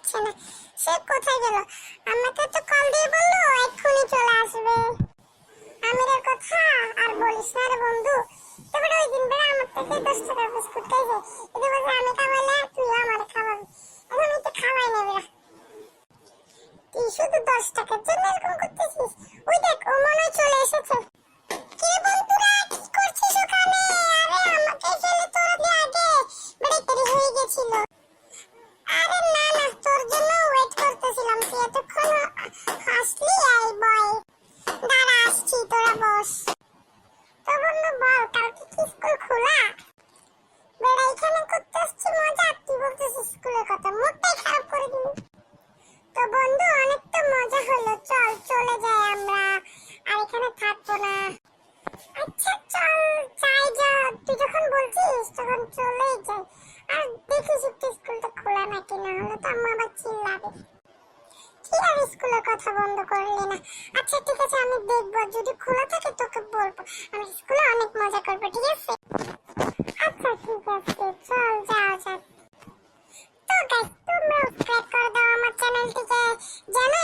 দিচ্ছে না। সে কোথায় গেল? আমাকে তো কল দিয়ে বললো এক্ষুনি চলে আসবে। আমিরের কথা আর বলিস না রে বন্ধু। তারপরে ওই দিন বেলা আমার থেকে 10 টাকার বিস্কুট খাইছে। এটা বলছে আমি খাওয়ালে তুই আমার খাওয়াবি। এখন আমি তো খাওয়াই না বেরা। তুই শুধু 10 টাকার জন্য এরকম করতেছিস? ওই দেখ ও মনে হয় চলে এসেছে। কে বন্ধুরা কি করছিস ওখানে? আরে আমাকে ফেলে তোরা দিয়ে আগে বেড়ে দেরি হয়ে গেছিল। আরে না না, তোর জন্য ওয়েট করতেছিলাম। তুই এতক্ষণ হাসলি এই বয়। দাঁড়া আসছি, তোরা বস। তো বন্ধু বল, কালকে কি স্কুল খোলা? বেড়া এখানে করতে আসছি মজা, তুই বলতেছিস স্কুলের কথা। মুডটাই খারাপ করে দিবি। তো বন্ধু অনেক তো মজা হলো, চল চলে যাই আমরা, আর এখানে থাকবো না। আচ্ছা চল যাই, যা তুই যখন বলছিস তখন চলেই যাই। আর দেখিস একটু স্কুলটা খোলা নাকি, না হলে তো আম্মা আবার চিল্লাবে। কি আর স্কুলের কথা বন্ধ করলি না? আচ্ছা ঠিক আছে, আমি দেখবো, যদি খোলা থাকে তোকে বলবো। আমি স্কুলে অনেক মজা করবো, ঠিক আছে? আচ্ছা ঠিক আছে, চল যাও যাক। তো গাইস তোমরা সাবস্ক্রাইব করে দাও আমার চ্যানেলটিকে, জানো